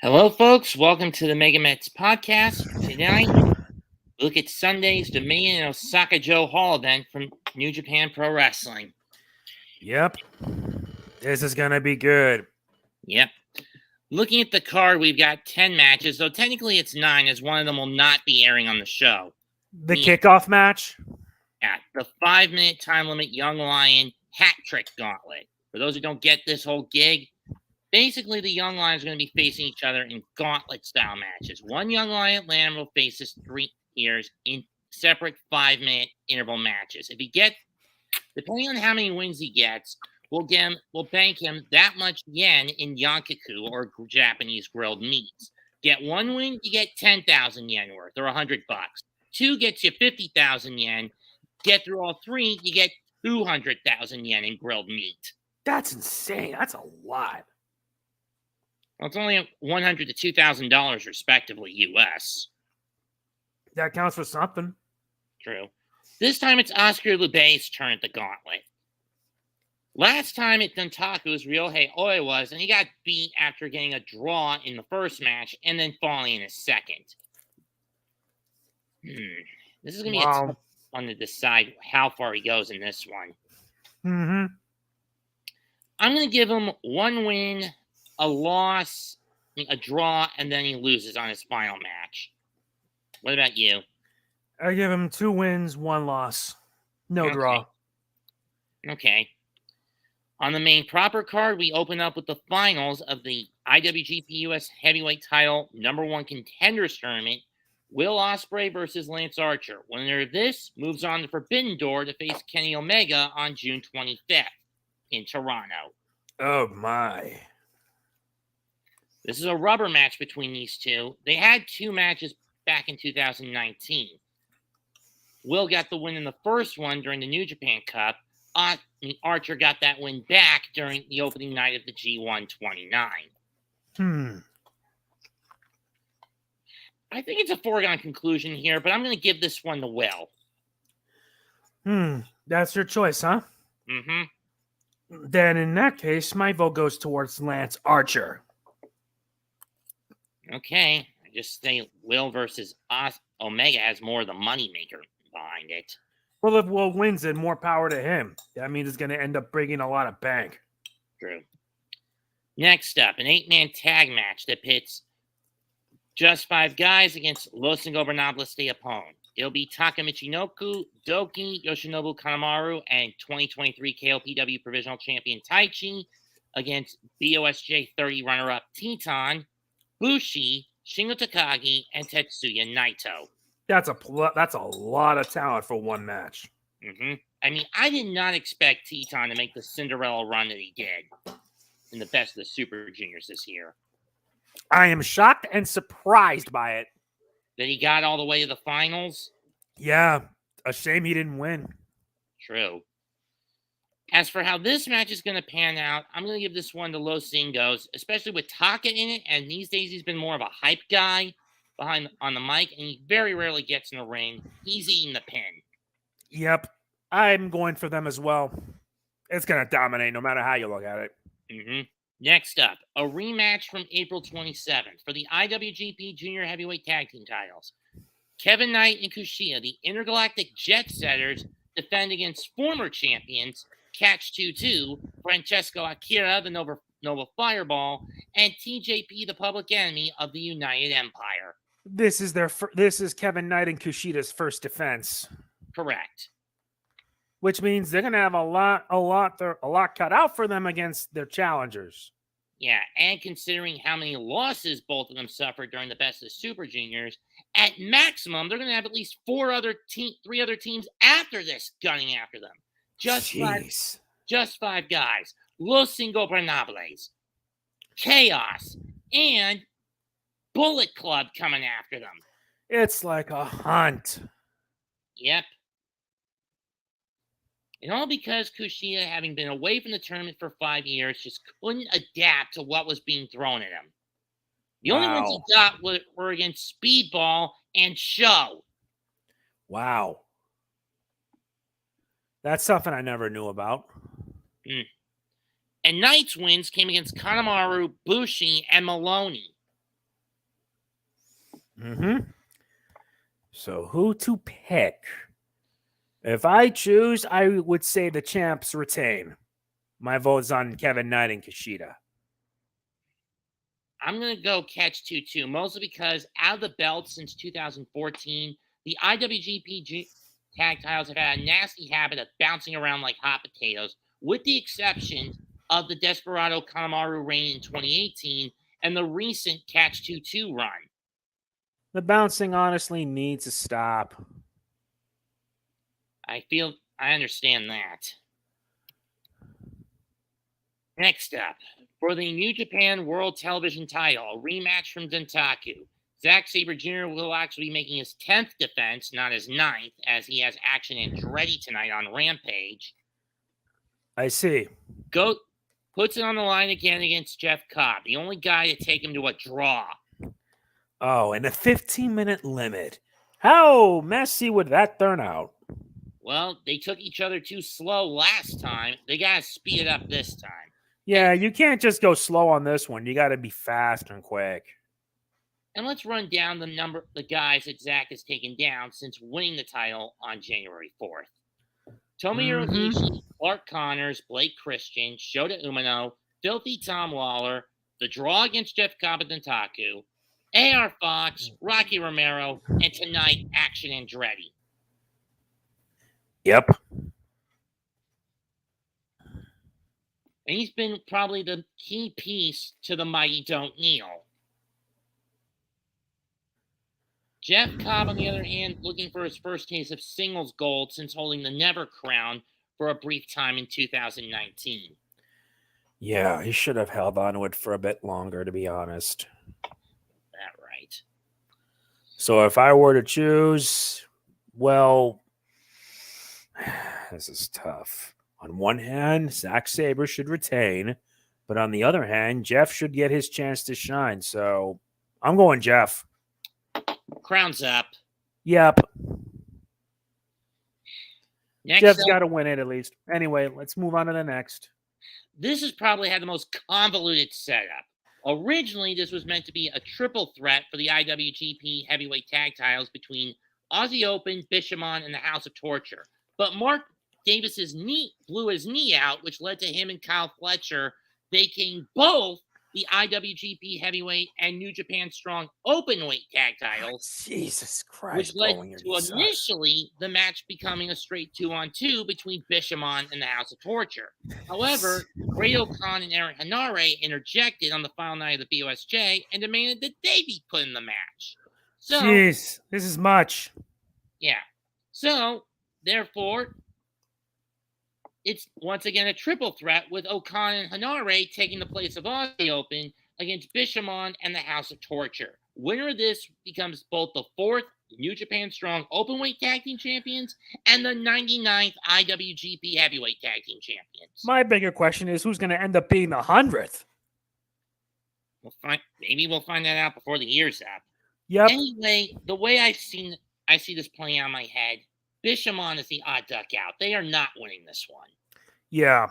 Hello, folks. Welcome to the MegaMets Podcast. Tonight, look at Sunday's Dominion and Osaka Jo Hal event from New Japan Pro Wrestling. Yep. This is going to be good. Yep. Looking at the card, we've got 10 matches, though technically it's 9, as one of them will not be airing on the show. The kickoff match? Yeah, the 5-minute time limit Young Lion hat trick gauntlet. For those who don't get this whole gig, basically, the Young Lions are going to be facing each other in gauntlet-style matches. One Young Lion Lamb will face his 3 peers in separate 5-minute interval matches. If he gets, depending on how many wins he gets, we'll bank him that much yen in yankaku, or Japanese grilled meats. Get 1 win, you get 10,000 yen worth, or $100. 2 gets you 50,000 yen. Get through all 3, you get 200,000 yen in grilled meat. That's insane. That's a lot. Well, it's only $100 to $2,000, respectively, U.S. That counts for something. True. This time it's Oscar Luebe's turn at the gauntlet. Last time at Dontaku was Ryohei Oiwa's, and he got beat after getting a draw in the first match and then falling in his second. This is going to be a tough one to decide how far he goes in this one. I'm going to give him 1 win, a loss, a draw, and then he loses on his final match. What about you? I give him 2 wins, 1 loss. No draw. Okay. On the main proper card, we open up with the finals of the IWGP US Heavyweight Title #1 Contenders Tournament. Will Ospreay versus Lance Archer. Winner of this moves on to Forbidden Door to face Kenny Omega on June 25th in Toronto. Oh, my. This is a rubber match between these two. They had 2 matches back in 2019. Will got the win in the first one during the New Japan Cup. Archer got that win back during the opening night of the G129. I think it's a foregone conclusion here, but I'm going to give this one to Will. That's your choice, huh? Then in that case, my vote goes towards Lance Archer. Okay. I just say Will versus Omega has more of the moneymaker behind it. Well, if Will wins it, more power to him. That means it's going to end up bringing a lot of bank. True. Next up, an 8-man tag match that pits just 5 guys against Los Ingobernables de Japon. It'll be TAKA Michinoku, DOUKI, Yoshinobu Kanemaru, and 2023 KOPW Provisional Champion TAICHI against BOSJ 30 runner-up Teton, BUSHI, Shingo Takagi, and Tetsuya Naito. That's a lot of talent for 1 match. I mean, I did not expect Teton to make the Cinderella run that he did in the Best of the Super Juniors this year. I am shocked and surprised by it. That he got all the way to the finals? Yeah, a shame he didn't win. True. As for how this match is going to pan out, I'm going to give this one to Los Ingos, especially with Taka in it, and these days he's been more of a hype guy on the mic, and he very rarely gets in the ring. He's eating the pin. Yep, I'm going for them as well. It's going to dominate no matter how you look at it. Next up, a rematch from April 27th for the IWGP Junior Heavyweight Tag Team titles. Kevin Knight and KUSHIDA, the Intergalactic Jet Setters, defend against former champions Catch 2-2, Francesco Akira, the Nova Fireball, and TJP, the Public Enemy of the United Empire. This is Kevin Knight and KUSHIDA's first defense. Correct. Which means they're going to have a lot cut out for them against their challengers. Yeah, and considering how many losses both of them suffered during the Best of Super Juniors, at maximum, they're going to have at least 3 other teams after this gunning after them. Just 5 guys. Los Ingobernables, Chaos, and Bullet Club coming after them. It's like a hunt. Yep. And all because KUSHIDA, having been away from the tournament for 5 years, just couldn't adapt to what was being thrown at him. The only ones he got were against Speedball and Show. Wow. That's something I never knew about. And Knight's wins came against Kanemaru, Bushi, and Maloney. Mm-hmm. So who to pick? If I choose, I would say the champs retain. My vote's on Kevin Knight and Kushida. I'm going to go catch 2-2, mostly because out of the belt since 2014, the IWGP tag titles have had a nasty habit of bouncing around like hot potatoes, with the exception of the Desperado Kanemaru reign in 2018 and the recent Catch 2-2 run. The bouncing honestly needs to stop. I understand that. Next up, for the New Japan World Television title, a rematch from Dontaku. Zack Sabre Jr. will actually be making his 10th defense, not his 9th, as he has action in Andretti tonight on Rampage. I see. Goat puts it on the line again against Jeff Cobb, the only guy to take him to a draw. Oh, and a 15-minute limit. How messy would that turn out? Well, they took each other too slow last time. They got to speed it up this time. Yeah, you can't just go slow on this one. You got to be fast and quick. And let's run down the guys that Zack has taken down since winning the title on January 4th. Tomohiro Ishii, Clark Connors, Blake Christian, Shota Umino, Filthy Tom Lawler, the draw against Jeff Cobb at Dontaku, AR Fox, Rocky Romero, and tonight, Action Andretti. Yep. And he's been probably the key piece to the mighty Don't Kneel. Jeff Cobb, on the other hand, looking for his first taste of singles gold since holding the Never Crown for a brief time in 2019. Yeah, he should have held on to it for a bit longer, to be honest. That right. So if I were to choose, well, this is tough. On one hand, Zack Sabre should retain, but on the other hand, Jeff should get his chance to shine. So I'm going Jeff. Crown's up. Yep. Jeff's Next got to win it at least. Anyway, let's move on to the next. This has probably had the most convoluted setup. Originally, this was meant to be a triple threat for the IWGP heavyweight tag titles between Aussie Open, Bishamon, and the House of Torture. But Mark Davis's knee blew his knee out, which led to him and Kyle Fletcher vacating both the IWGP heavyweight and New Japan Strong openweight tag titles. Jesus Christ. Which led to initially the match becoming a straight 2-on-2 between Bishamon and the House of Torture. However, Ryohei and Aaron Hanare interjected on the final night of the BUSJ and demanded that they be put in the match. So, jeez, this is much. Yeah. So, therefore, it's once again a triple threat with Okan and Hanare taking the place of Aussie Open against Bishamon and the House of Torture. Winner of this becomes both the 4th New Japan Strong Openweight Tag Team Champions and the 99th IWGP Heavyweight Tag Team Champions. My bigger question is who's going to end up being the 100th? Maybe we'll find that out before the year's up. Yep. Anyway, the way I see this playing out in my head, Bishamon is the odd duck out. They are not winning this one. Yeah.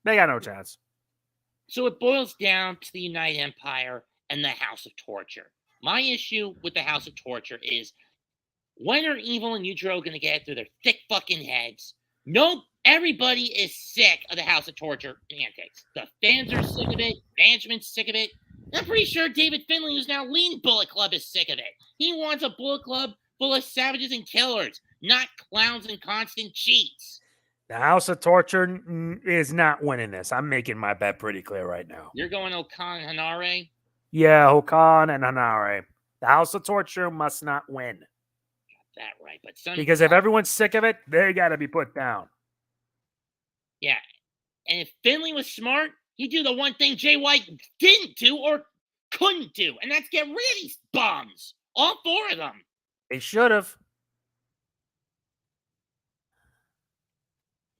They got no chance. So it boils down to the United Empire and the House of Torture. My issue with the House of Torture is when are Evil and Yujiro going to get it through their thick fucking heads? No, everybody is sick of the House of Torture antics. The fans are sick of it. Management's sick of it. I'm pretty sure David Finlay, who's now leading Bullet Club, is sick of it. He wants a Bullet Club full of savages and killers, not clowns and constant cheats. The House of Torture is not winning this. I'm making my bet pretty clear right now. You're going Okan and Hanare? Yeah, Okan and Hanare. The House of Torture must not win. Got that right. But because if everyone's sick of it, they got to be put down. Yeah. And if Finlay was smart, he'd do the one thing Jay White didn't do or couldn't do, and that's get rid of these bums. All 4 of them. They should have.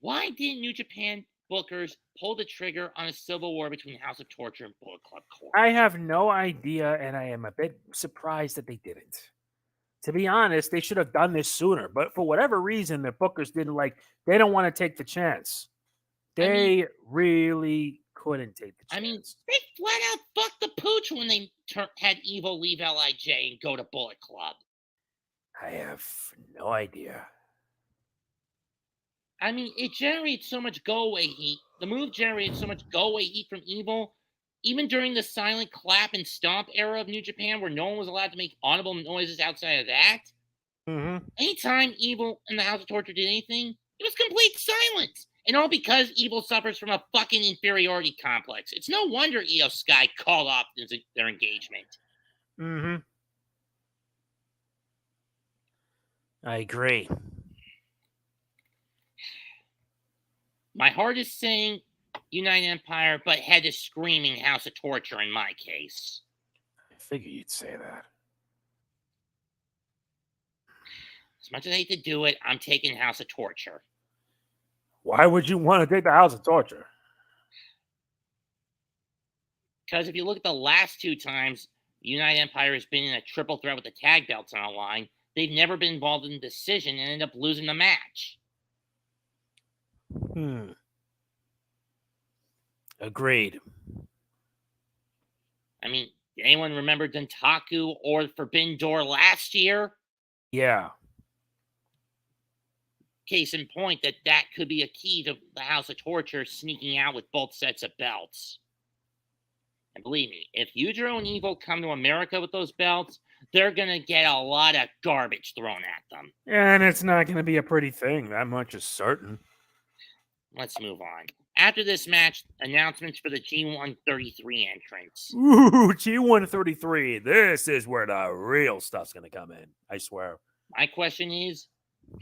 Why didn't New Japan bookers pull the trigger on a civil war between House of Torture and Bullet Club Corp? I have no idea, and I am a bit surprised that they didn't. To be honest, they should have done this sooner, but for whatever reason, the bookers didn't they don't want to take the chance. They really couldn't take the chance. I mean, they flat out fucked the pooch when they had Evil leave LIJ and go to Bullet Club. I have no idea. I mean, it generates so much go-away heat. The move generated so much go-away heat from Evil. Even during the silent clap and stomp era of New Japan, where no one was allowed to make audible noises outside of that, anytime Evil and the House of Torture did anything, it was complete silence. And all because Evil suffers from a fucking inferiority complex. It's no wonder Io Sky called off their engagement. I agree. My heart is saying United Empire, but head is screaming House of Torture in my case. I figured you'd say that. As much as I hate to do it, I'm taking House of Torture. Why would you want to take the House of Torture? Because if you look at the last two times United Empire has been in a triple threat with the tag belts on the line, they've never been involved in the decision and end up losing the match. Agreed. I mean, did anyone remember Dentaku or Forbidden Door last year? Yeah. Case in point that could be a key to the House of Torture sneaking out with both sets of belts. And believe me, if Yujiro and Evil come to America with those belts, they're going to get a lot of garbage thrown at them. And it's not going to be a pretty thing. That much is certain. Let's move on. After this match, announcements for the G133 entrance. Ooh, G133. This is where the real stuff's going to come in. I swear. My question is,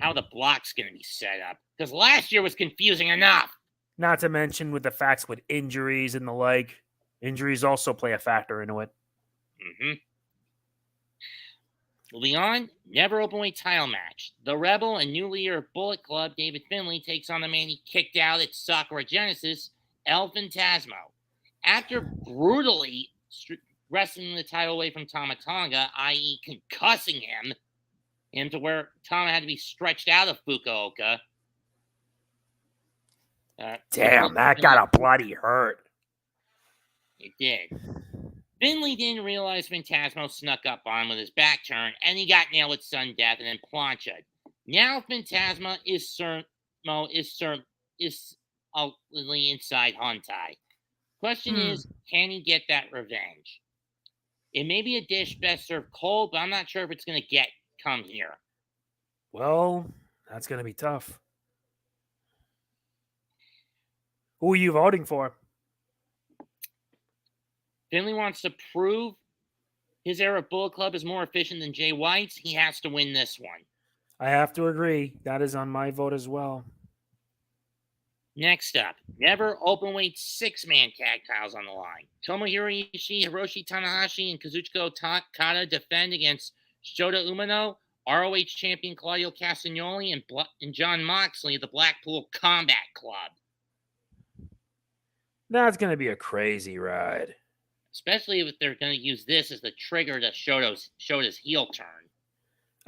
how the block's going to be set up? Because last year was confusing enough. Not to mention with the facts with injuries and the like. Injuries also play a factor into it. Moving on, never openweight title match. The Rebel and new leader of Bullet Club, David Finlay, takes on the man he kicked out at Sakura Genesis, El Phantasmo. After brutally wrestling the title away from Tama Tonga, i.e. concussing him to where Tama had to be stretched out of Fukuoka. Damn, that got a bloody hurt. It did. Finlay didn't realize Phantasmo snuck up on him with his back turn, and he got nailed with Sun Death and then plancha'd. Now Phantasmo is ultimately inside Hontai. Question is, can he get that revenge? It may be a dish best served cold, but I'm not sure if it's going to come here. Well, that's going to be tough. Who are you voting for? Finlay wants to prove his era of Bullet Club is more efficient than Jay White's. He has to win this one. I have to agree. That is on my vote as well. Next up, never openweight six-man tag titles on the line. Tomohiro Ishii, Hiroshi Tanahashi, and Kazuchika Okada defend against Shota Umino, ROH champion Claudio Castagnoli, and John Moxley of the Blackpool Combat Club. That's going to be a crazy ride. Especially if they're going to use this as the trigger to Shota's heel turn.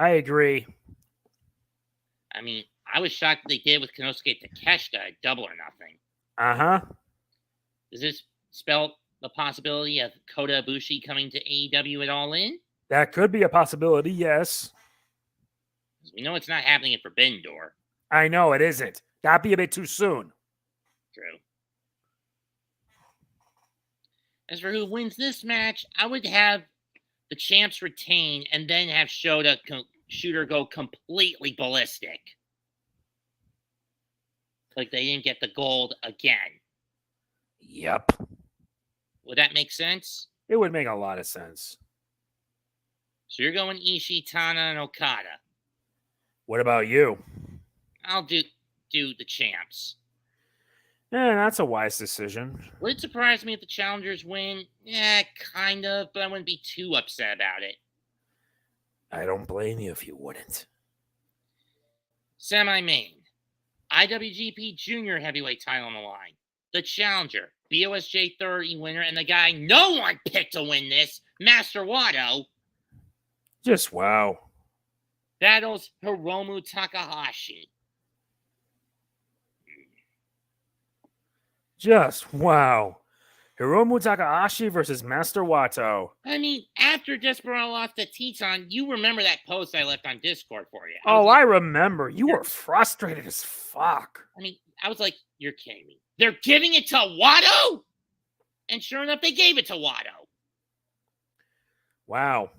I agree. I mean, I was shocked that they did with Konosuke Takeshita at Double or Nothing. Uh-huh. Does this spell the possibility of Kota Ibushi coming to AEW at All In? That could be a possibility, yes. We know it's not happening at Forbidden Door. I know, it isn't. That'd be a bit too soon. True. As for who wins this match, I would have the champs retain and then have Shooter go completely ballistic. Like they didn't get the gold again. Yep. Would that make sense? It would make a lot of sense. So you're going Ishii, Tana, and Okada. What about you? I'll do the champs. Yeah, that's a wise decision. Would it surprise me if the challengers win? Yeah, kind of, but I wouldn't be too upset about it. I don't blame you if you wouldn't. Semi-main. IWGP Junior Heavyweight title on the line. The challenger, BOSJ 30 winner, and the guy no one picked to win this, Master Wato. Just wow. Battles Hiromu Takahashi. Just wow. Hiromu Takahashi versus Master Wato. I mean, after Desperado lost to Teton, you remember that post I left on Discord for you. I remember. You were frustrated as fuck. I mean, I was like, you're kidding me. They're giving it to Wato? And sure enough, they gave it to Wato. Wow.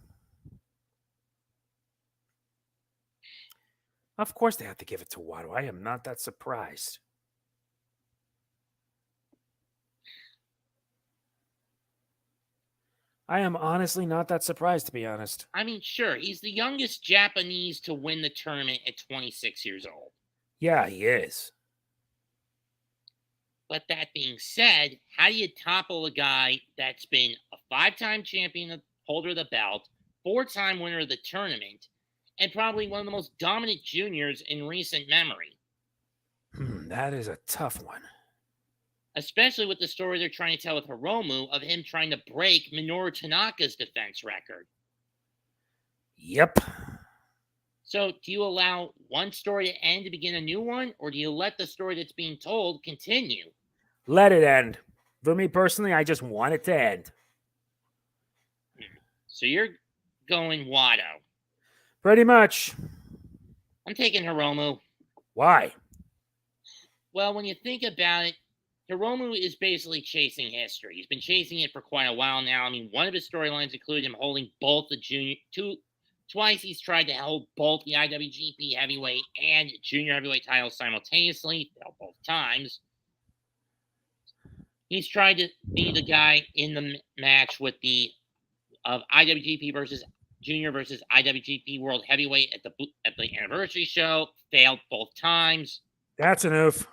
Of course they have to give it to Wato. I am not that surprised. I am honestly not that surprised, to be honest. I mean, sure, he's the youngest Japanese to win the tournament at 26 years old. Yeah, he is. But that being said, how do you topple a guy that's been a 5-time champion, holder of the belt, 4-time winner of the tournament, and probably one of the most dominant juniors in recent memory? That is a tough one. Especially with the story they're trying to tell with Hiromu of him trying to break Minoru Tanaka's defense record. Yep. So do you allow one story to end to begin a new one, or do you let the story that's being told continue? Let it end. For me personally, I just want it to end. So you're going Wato. Pretty much. I'm taking Hiromu. Why? Well, when you think about it, Hiromu is basically chasing history. He's been chasing it for quite a while now. I mean, one of his storylines included him holding both the junior... Twice he's tried to hold both the IWGP heavyweight and junior heavyweight titles simultaneously. Failed both times. He's tried to be the guy in the match with the IWGP versus junior versus IWGP World Heavyweight at the anniversary show. Failed both times. That's enough.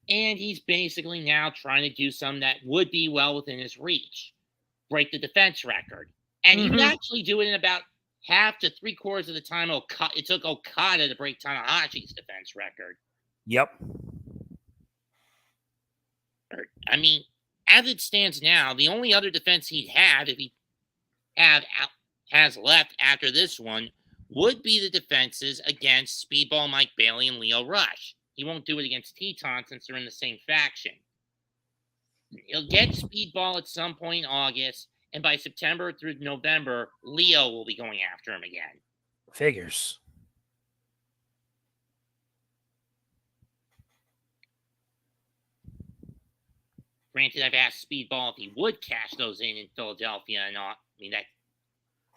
And he's basically now trying to do something that would be well within his reach. Break the defense record. And he would actually do it in about half to 3/4 of the time it took Okada to break Tanahashi's defense record. Yep. I mean, as it stands now, the only other defense he'd have, if he has left after this one, would be the defenses against Speedball Mike Bailey and Leo Rush. He won't do it against Teton since they're in the same faction. He'll get Speedball at some point in August, and by September through November, Leo will be going after him again. Figures. Granted, I've asked Speedball if he would cash those in Philadelphia, and I mean that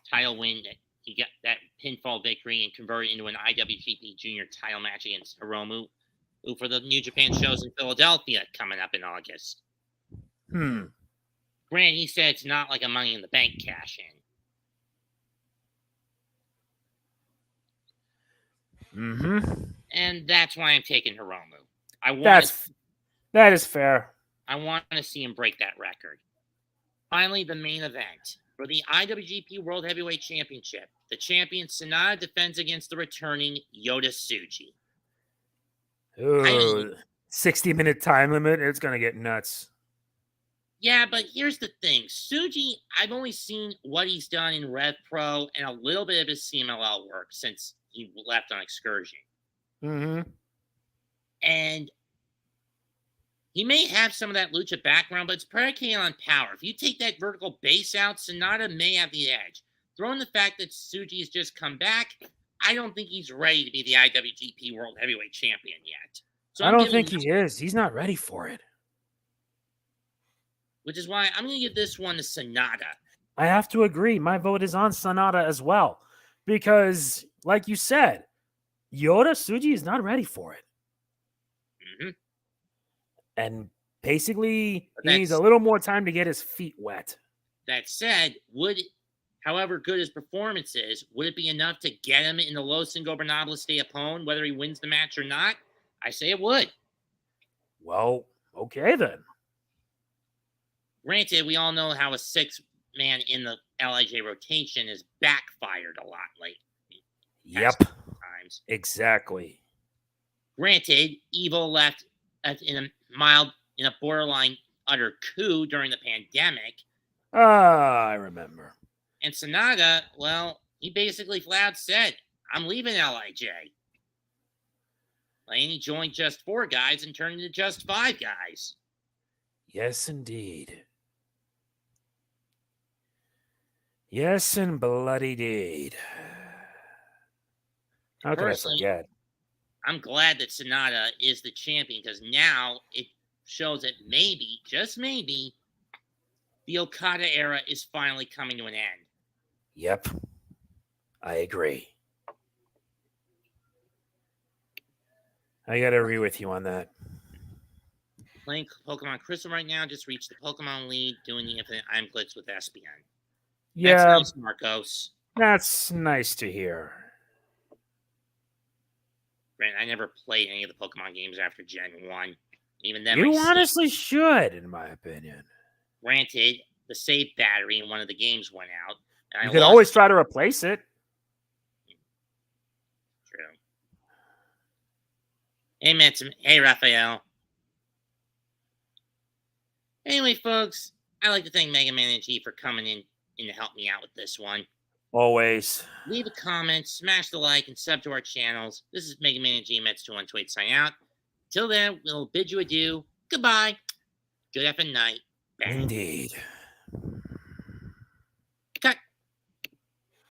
title win that he got, that pinfall victory, and convert it into an IWGP Junior title match against Hiromu, who for the New Japan shows in Philadelphia coming up in August. Grant, he said it's not like a Money in the Bank cash in. And that's why I'm taking Hiromu. That is fair. I want to see him break that record. Finally, the main event. For the IWGP World Heavyweight Championship, the champion Sanada defends against the returning Yota Tsuji. 60-minute time limit. It's going to get nuts. Yeah, but here's the thing. Tsuji, I've only seen what he's done in Rev Pro and a little bit of his CMLL work since he left on excursion. And he may have some of that lucha background, but it's predicated on power. If you take that vertical base out, Sanada may have the edge. Throwing the fact that Tsuji has just come back, I don't think he's ready to be the IWGP World Heavyweight Champion yet. So I don't think he is. He's not ready for it. Which is why I'm going to give this one to Sanada. I have to agree. My vote is on Sanada as well. Because, like you said, Yota Tsuji is not ready for it. And basically, he needs a little more time to get his feet wet. That said, however good his performance is, would it be enough to get him in the Los Ingobernables de Japón, whether he wins the match or not? I say it would. Well, okay then. Granted, we all know how a 6-man in the LIJ rotation has backfired a lot lately. Yep. Times. Exactly. Granted, Evil left in a borderline utter coup during the pandemic. I remember. And Sanada, well, he basically flat out said, I'm leaving LIJ. And he joined just 4 guys and turned into just 5 guys. Yes, indeed. Yes, and bloody deed. How could I forget? I'm glad that Sonata is the champion because now it shows that maybe, just maybe, the Okada era is finally coming to an end. Yep. I agree. I gotta agree with you on that. Playing Pokemon Crystal right now, just reached the Pokemon lead, doing the Infinite Item Glitch with SPN. Yeah. That's nice, Marcos. That's nice to hear. Brandon, I never played any of the Pokemon games after Gen 1. Even then, you honestly should, in my opinion. Granted, the save battery in one of the games went out. You could always try to replace it. True. Hey, Raphael. Anyway, folks, I'd like to thank Mega Man and G for coming in to help me out with this one. Always. Leave a comment, smash the like, and sub to our channels. This is Mega Man and G Mets 212 sign out. Till then, we'll bid you adieu. Goodbye. Good effing night. Bang. Indeed.